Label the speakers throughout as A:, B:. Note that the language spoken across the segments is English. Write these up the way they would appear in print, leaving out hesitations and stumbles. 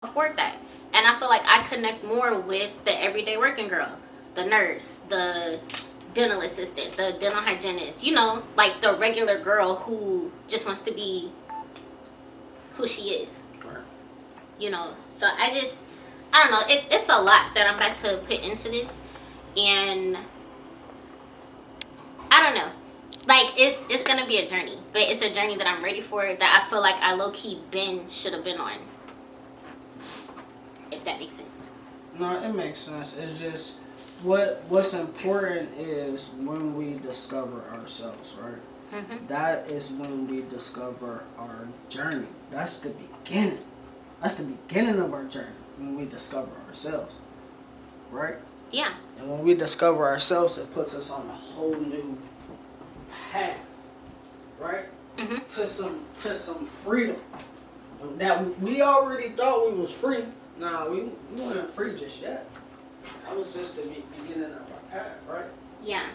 A: afford that. And I feel like I connect more with the everyday working girl, the nurse, the dental assistant, the dental hygienist, like the regular girl who just wants to be who she is. So I don't know, it's a lot that I'm about to put into this. And I don't know. Like, it's gonna be a journey, but it's a journey that I'm ready for, that I feel like I low-key should have been on. If that makes sense.
B: No, it makes sense. It's just what's important is when we discover ourselves, right?
A: Mm-hmm.
B: That is when we discover our journey. That's the beginning. That's the beginning of our journey, when we discover ourselves, right?
A: Yeah.
B: And when we discover ourselves, it puts us on a whole new path, right?
A: Mm-hmm.
B: To some freedom that we already thought we was free. Nah, we weren't free just yet. That was just the beginning of our path, right?
A: Yeah.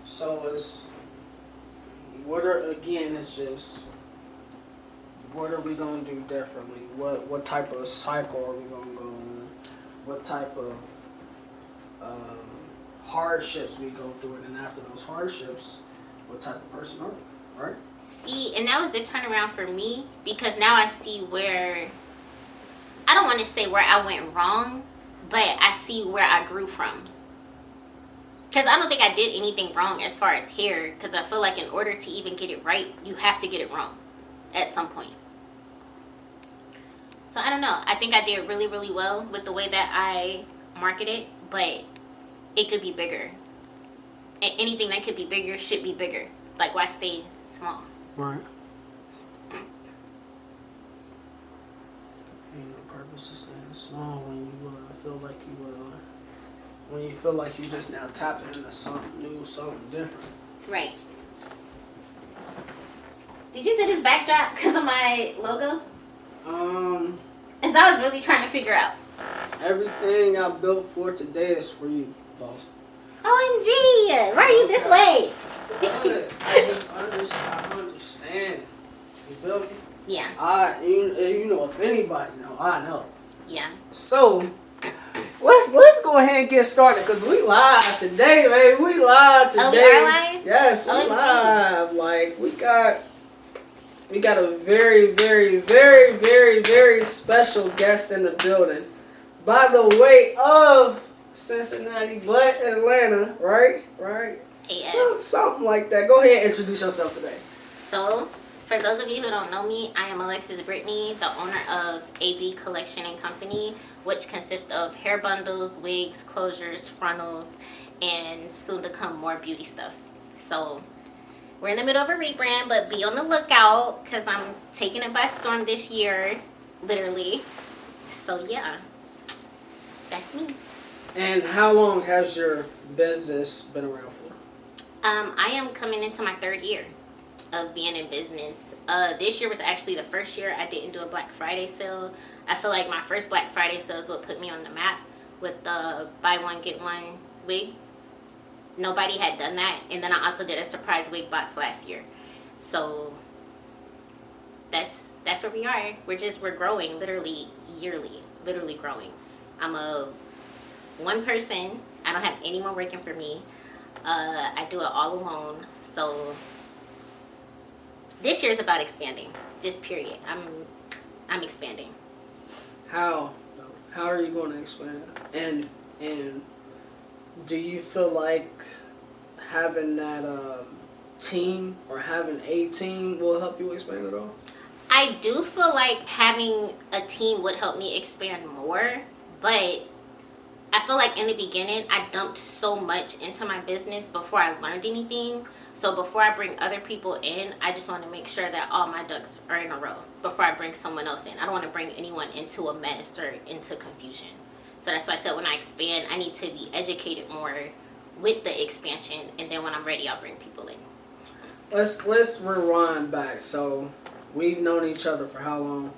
B: So it's it's just what are we gonna do differently? What type of cycle are we gonna go on? What type of hardships we go through, and then after those hardships, what type of person are we, right?
A: See, and that was the turnaround for me, because now I see where, I don't want to say where I went wrong, but I see where I grew from. Because I don't think I did anything wrong as far as hair, because I feel like in order to even get it right, you have to get it wrong at some point. So I don't know. I think I did really, really well with the way that I market it, but it could be bigger. And anything that could be bigger should be bigger. Like, why stay small?
B: Right. Ain't no purpose to staying small when you feel like you just now tapping into something new, something different.
A: Right. Did you do this backdrop because of my logo? As I was really trying to figure out.
B: Everything I built for today is for you, boss.
A: OMG! Why are you this way?
B: I understand. You feel me?
A: Yeah.
B: You know, if anybody know, I know.
A: Yeah.
B: So, let's go ahead and get started, because we live today, baby. We live today.
A: Oh, we are live?
B: Yes, we
A: OMG.
B: live. Like, we got a very, very, very, very, very special guest in the building. By the way of Cincinnati, but Atlanta, right?
A: Yeah.
B: Something like that. Go ahead and introduce yourself today.
A: So, for those of you who don't know me, I am Alexis Brittany, the owner of AB Collection and Company, which consists of hair bundles, wigs, closures, frontals, and soon to come more beauty stuff. So, we're in the middle of a rebrand, but be on the lookout, because I'm taking it by storm this year, literally. So, yeah, that's me.
B: And how long has your business been around for?
A: I am coming into my 3rd year of being in business. This year was actually the first year I didn't do a Black Friday sale. I feel like my first Black Friday sale is what put me on the map with the buy one get one wig. Nobody had done that, and then I also did a surprise wig box last year. So that's where we are. We're growing literally yearly, literally growing. I'm one person. I don't have anyone working for me. I do it all alone. So this year is about expanding. Just period. I'm expanding.
B: How are you going to expand? And do you feel like having that team or having a team will help you expand at all?
A: I do feel like having a team would help me expand more, but I feel like in the beginning, I dumped so much into my business before I learned anything. So before I bring other people in, I just want to make sure that all my ducks are in a row before I bring someone else in. I don't want to bring anyone into a mess or into confusion. So that's why I said when I expand, I need to be educated more with the expansion. And then when I'm ready, I'll bring people in.
B: Let's rewind back. So we've known each other for how long?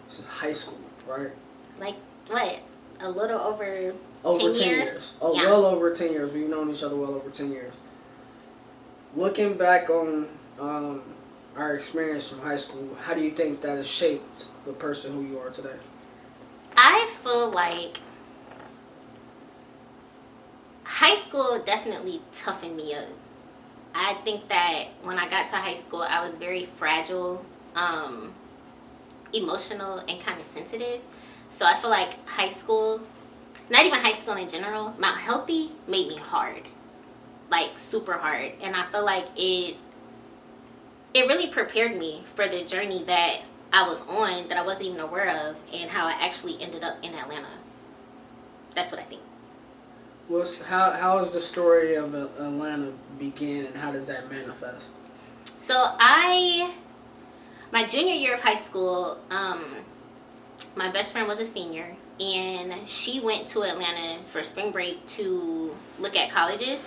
B: Since high school, right?
A: Like, what? A little over
B: 10
A: years?
B: years. Oh,
A: yeah.
B: Well over 10 years. We've known each other well over 10 years. Looking back on our experience from high school, how do you think that has shaped the person who you are today?
A: I feel like high school definitely toughened me up. I think that when I got to high school, I was very fragile, emotional, and kind of sensitive. So I feel like high school, not even high school in general, Mount Healthy made me hard, like super hard. And I feel like it really prepared me for the journey that I was on that I wasn't even aware of, and how I actually ended up in Atlanta. That's what I think.
B: How is the story of Atlanta begin, and how does that manifest?
A: So my junior year of high school, my best friend was a senior, and she went to Atlanta for spring break to look at colleges.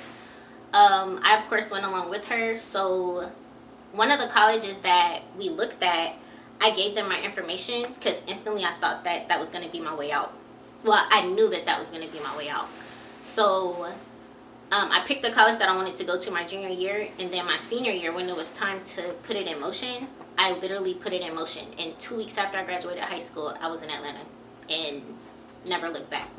A: I of course went along with her. So one of the colleges that we looked at, I gave them my information because instantly I thought that that was going to be my way out. Well, I knew that that was going to be my way out. So I picked the college that I wanted to go to my junior year, and then my senior year, when it was time to put it in motion, I literally put it in motion. And 2 weeks after I graduated high school, I was in Atlanta and never looked back.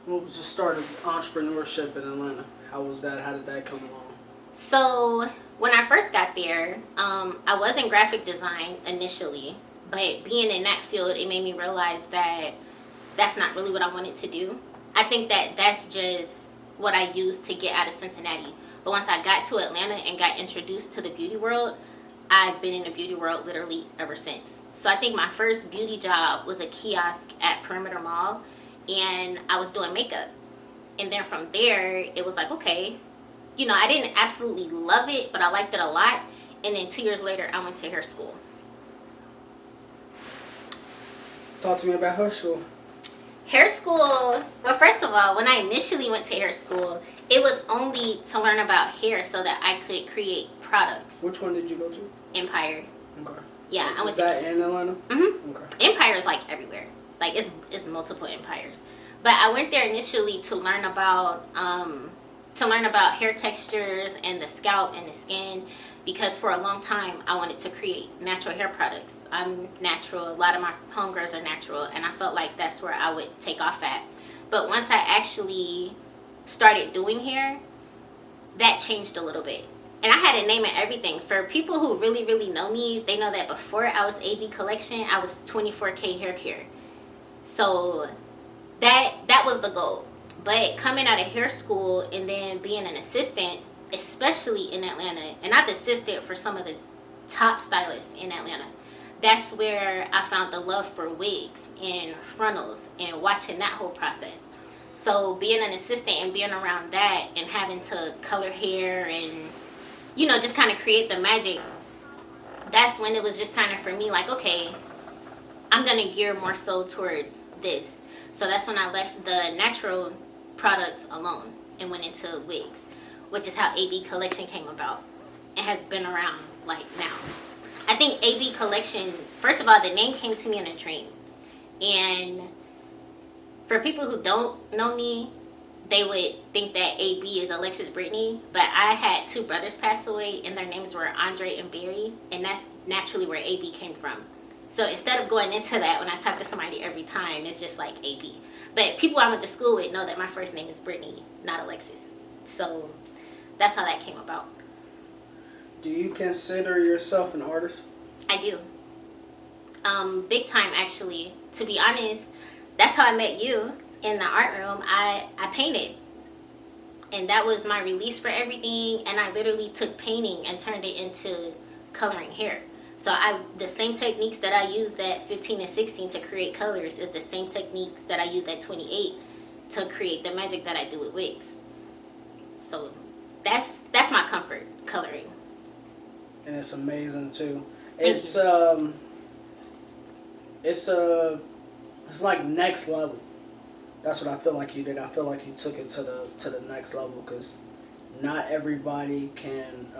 B: What was the start of entrepreneurship in Atlanta? How was that? How did that come along?
A: So when I first got there, I was in graphic design initially, but being in that field, it made me realize that that's not really what I wanted to do. I think that that's just what I used to get out of Cincinnati. But once I got to Atlanta and got introduced to the beauty world, I've been in the beauty world literally ever since. So I think my first beauty job was a kiosk at Perimeter Mall, and I was doing makeup. And then from there, it was like, okay, I didn't absolutely love it, but I liked it a lot. And then 2 years later, I went to hair school.
B: Talk to me about hair school.
A: Hair school, well, first of all, when I initially went to hair school, it was only to learn about hair so that I could create products.
B: Which one did you go to?
A: Empire.
B: Okay.
A: Yeah, I went
B: to. Is that in Atlanta?
A: Mm-hmm.
B: Okay.
A: Empire is like everywhere. Like it's multiple empires. But I went there initially to learn about hair textures and the scalp and the skin, because for a long time I wanted to create natural hair products. I'm natural. A lot of my homegirls are natural, and I felt like that's where I would take off at. But once I actually started doing hair, that changed a little bit. And I had a name and everything. For people who really, really know me, they know that before I was AB Collection, I was 24K hair care. So that was the goal. But coming out of hair school and then being an assistant, especially in Atlanta, and I've assisted for some of the top stylists in Atlanta, that's where I found the love for wigs and frontals and watching that whole process. So being an assistant and being around that and having to color hair and, just kind of create the magic, that's when it was just kind of for me like, okay, I'm going to gear more so towards this. So that's when I left the natural products alone and went into wigs, which is how AB Collection came about. It has been around like now. I think AB Collection, first of all, the name came to me in a dream. And for people who don't know me, they would think that AB is Alexis Brittany, but I had two brothers pass away, and their names were Andre and Barry, and that's naturally where AB came from. So instead of going into that, when I talk to somebody every time, it's just like AB. But people I went to school with know that my first name is Brittany, not Alexis. So that's how that came about.
B: Do you consider yourself an artist?
A: I do. Big time, actually. To be honest, that's how I met you in the art room. I painted. And that was my release for everything. And I literally took painting and turned it into coloring hair. So the same techniques that I used at 15 and 16 to create colors is the same techniques that I use at 28 to create the magic that I do with wigs. So that's my comfort, coloring.
B: And it's amazing too.
A: Thank you.
B: It's like next level. That's what I feel like you did. I feel like you took it to the next level, because not everybody can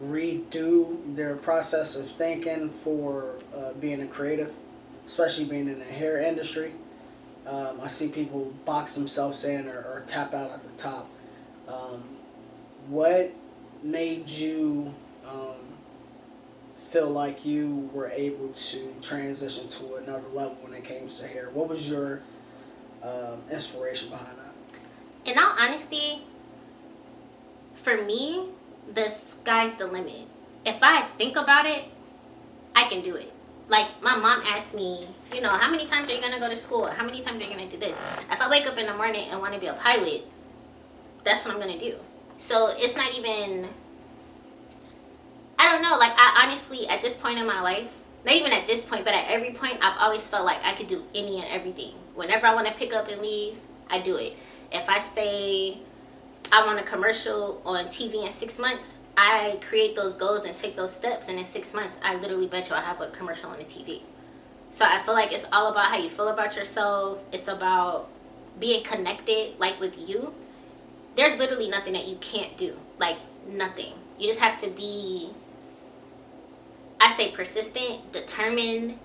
B: redo their process of thinking for being a creative, especially being in the hair industry. I see people box themselves in or tap out at the top. What made you feel like you were able to transition to another level when it came to hair? What was your inspiration behind that?
A: In all honesty, for me, the sky's the limit. If I think about it, I can do it. Like, my mom asked me, you know, how many times are you going to go to school? How many times are you going to do this? If I wake up in the morning and want to be a pilot, that's what I'm going to do. So it's not even, I don't know, like, I honestly, at this point in my life, not even at this point, but at every point, I've always felt like I could do any and everything. Whenever I want to pick up and leave, I do it. If I say I want a commercial on TV in 6 months, I create those goals and take those steps, and in 6 months, I literally bet you I'll have a commercial on the TV. So I feel like it's all about how you feel about yourself. It's about being connected, like with you. There's literally nothing that you can't do. Like, nothing. You just have to be, I say, persistent, determined.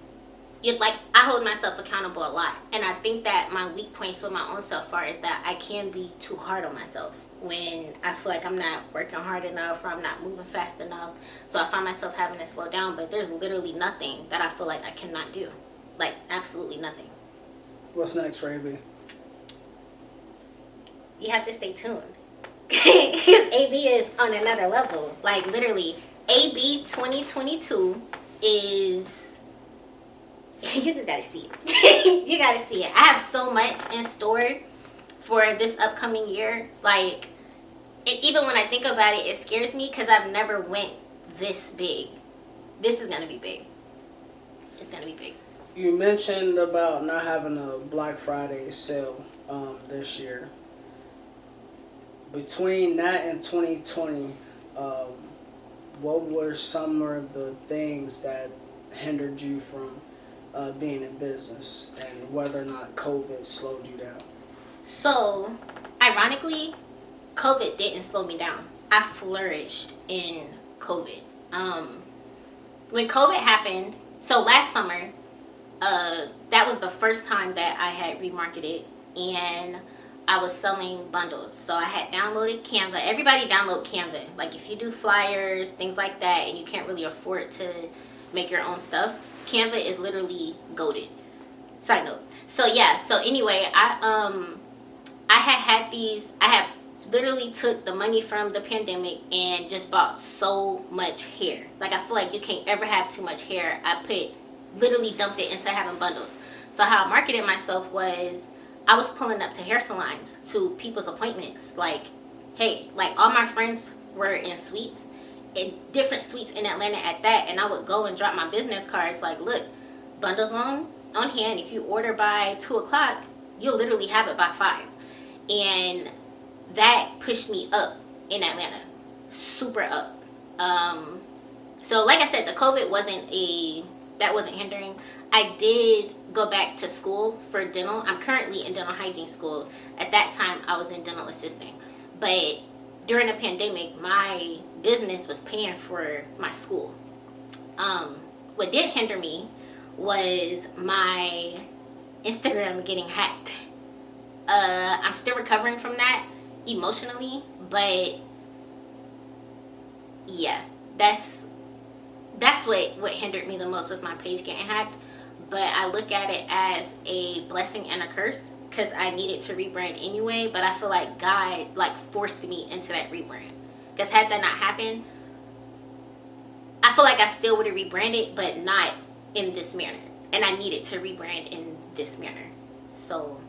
A: I hold myself accountable a lot. And I think that my weak points with my own self are is that I can be too hard on myself when I feel like I'm not working hard enough or I'm not moving fast enough. So I find myself having to slow down. But there's literally nothing that I feel like I cannot do. Like, absolutely nothing.
B: What's next for AB?
A: You have to stay tuned. Because AB is on another level. Like, literally, AB 2022 is... You just gotta see it. You gotta see it. I have so much in store for this upcoming year. Like, even when I think about it, it scares me because I've never went this big. This is gonna be big. It's gonna be big.
B: You mentioned about not having a Black Friday sale this year. Between that and 2020, what were some of the things that hindered you from being in business, and whether or not COVID slowed you down?
A: So, ironically, COVID didn't slow me down. I flourished in COVID. When COVID happened, so last summer, that was the first time that I had remarketed, and I was selling bundles. So I had downloaded Canva. Everybody download Canva. Like, if you do flyers, things like that, and you can't really afford to make your own stuff, Canva is literally goated. Side note. So yeah, so anyway, I had literally took the money from the pandemic and just bought so much hair. Like, I feel like you can't ever have too much hair. Literally dumped it into having bundles. So how I marketed myself was, I was pulling up to hair salons, to people's appointments. Like, hey, like, all my friends were in suites, in different suites in Atlanta at that, and I would go and drop my business cards like, look, bundles on hand. If you order by 2 o'clock, you'll literally have it by 5. And that pushed me up in Atlanta, super up. So like I said, the COVID wasn't hindering. I did go back to school for dental. I'm currently in dental hygiene school. At that time, I was in dental assisting. But during the pandemic, my business was paying for my school. What did hinder me was my Instagram getting hacked. I'm still recovering from that emotionally, but yeah, that's what hindered me the most, was my page getting hacked. But I look at it as a blessing and a curse, because I needed to rebrand anyway. But I feel like God forced me into that rebrand, because had that not happened, I feel like I still would have rebranded, but not in this manner. And I needed to rebrand in this manner. So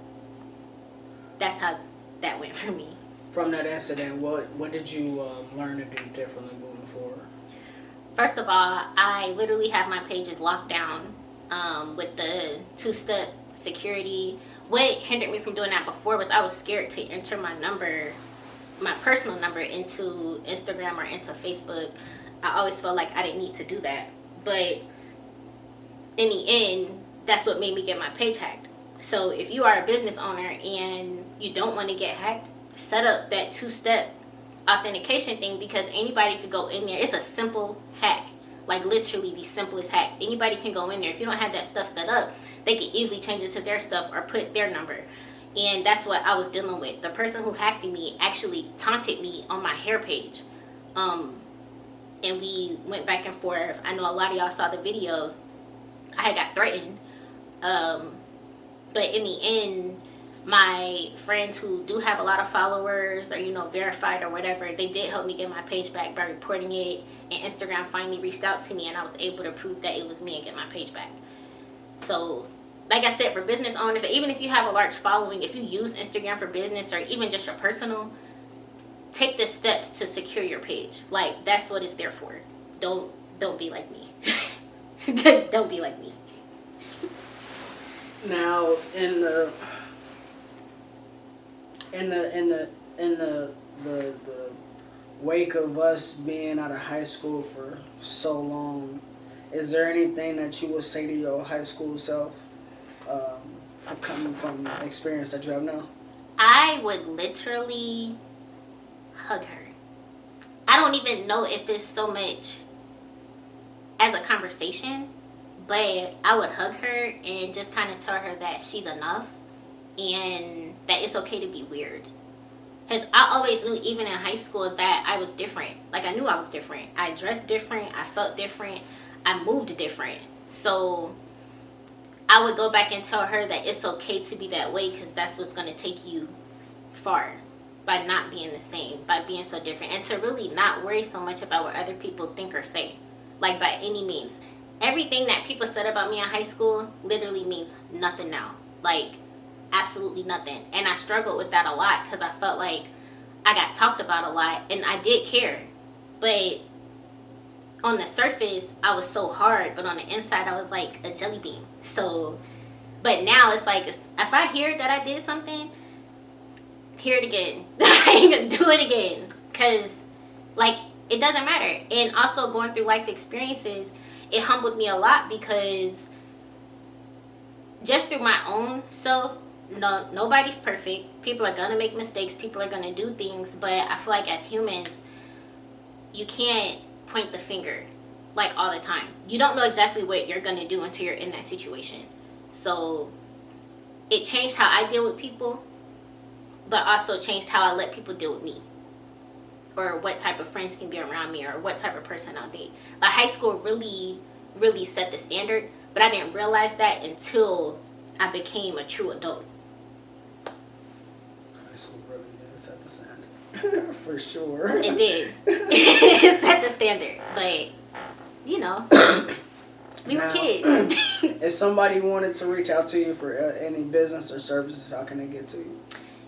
A: that's how that went for me.
B: From that incident, what did you learn to do differently moving forward?
A: First of all, I literally have my pages locked down with the 2-step security. What hindered me from doing that before was I was scared to enter my personal number into Instagram or into Facebook. I always felt like I didn't need to do that. But in the end, that's what made me get my page hacked. So if you are a business owner and you don't want to get hacked, set up that 2-step authentication thing, because anybody could go in there. It's a simple hack. Like, literally the simplest hack. Anybody can go in there. If you don't have that stuff set up, they can easily change it to their stuff or put their number. And that's what I was dealing with. The person who hacked me actually taunted me on my hair page. and we went back and forth. I know a lot of y'all saw the video. I had got threatened. But in the end, my friends who do have a lot of followers or, you know, verified or whatever, they did help me get my page back by reporting it. And Instagram finally reached out to me, and I was able to prove that it was me and get my page back. So, like I said, for business owners, or even if you have a large following, if you use Instagram for business or even just your personal, take the steps to secure your page. Like, that's what it's there for. Don't be like me. Don't be like me.
B: Now, in the wake of us being out of high school for so long, is there anything that you would say to your high school self, for coming from the experience that you have now?
A: I would literally hug her. I don't even know if it's so much as a conversation, but I would hug her and just kind of tell her that she's enough and that it's okay to be weird. Because I always knew, even in high school, that I was different. Like, I knew I was different. I dressed different. I felt different. I moved different. So I would go back and tell her that it's okay to be that way, because that's what's going to take you far, by not being the same, by being so different, and to really not worry so much about what other people think or say, like, by any means. Everything that people said about me in high school literally means nothing now, like, absolutely nothing. And I struggled with that a lot, because I felt like I got talked about a lot, and I did care, but on the surface I was so hard, but on the inside I was like a jelly bean. So, but now it's like, if I hear that I did something, hear it again. I ain't gonna do it again, because, like, it doesn't matter. And also, going through life experiences, it humbled me a lot, because just through my own self, no, nobody's perfect. People are gonna make mistakes. People are gonna do things. But I feel like as humans, you can't point the finger, like, all the time. You don't know exactly what you're gonna do until you're in that situation. So it changed how I deal with people, but also changed how I let people deal with me, or what type of friends can be around me, or what type of person I'll date. Like, high school really, really set the standard, but I didn't realize that until I became a true adult.
B: High school really did set the standard. For sure.
A: It did. It set the standard, but, you know, we were kids.
B: If somebody wanted to reach out to you for any business or services, how can they get to you?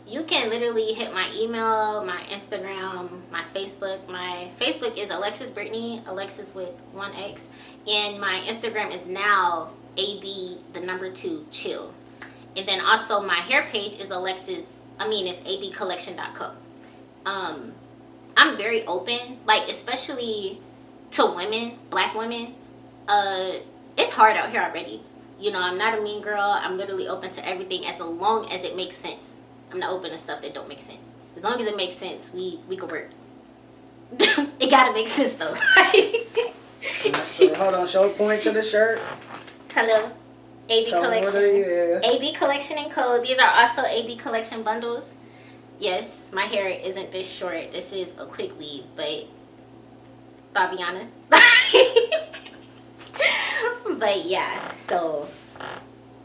A: You can literally hit my email, my Instagram, my Facebook. My Facebook is Alexis Brittany, Alexis with 1X. And my Instagram is now AB2chill. And then also my hair page is it's abcollection.co. I'm very open, like, especially to women, black women. It's hard out here already. You know, I'm not a mean girl. I'm literally open to everything as long as it makes sense. I'm not open to stuff that don't make sense. As long as it makes sense, we can work. It gotta make sense, though.
B: So hold on, show point to the shirt.
A: Hello, AB Collection. AB Collection and Co. These are also AB Collection bundles. Yes, my hair isn't this short. This is a quick weave, but Fabiana. But yeah, so.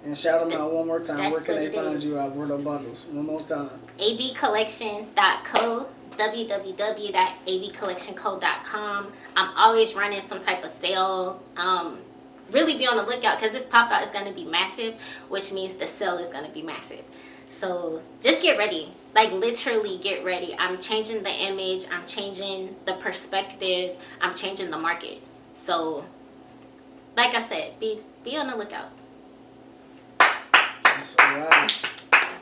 B: And shout them out one more time. Where can they find you at Word of Bundles? One more time.
A: abcollection.co, www.abcollectionco.com. I'm always running some type of sale. Really be on the lookout, because this pop-out is going to be massive, which means the sale is going to be massive. So just get ready. Like, literally get ready. I'm changing the image. I'm changing the perspective. I'm changing the market. So, like I said, be on the lookout.
B: That's all right.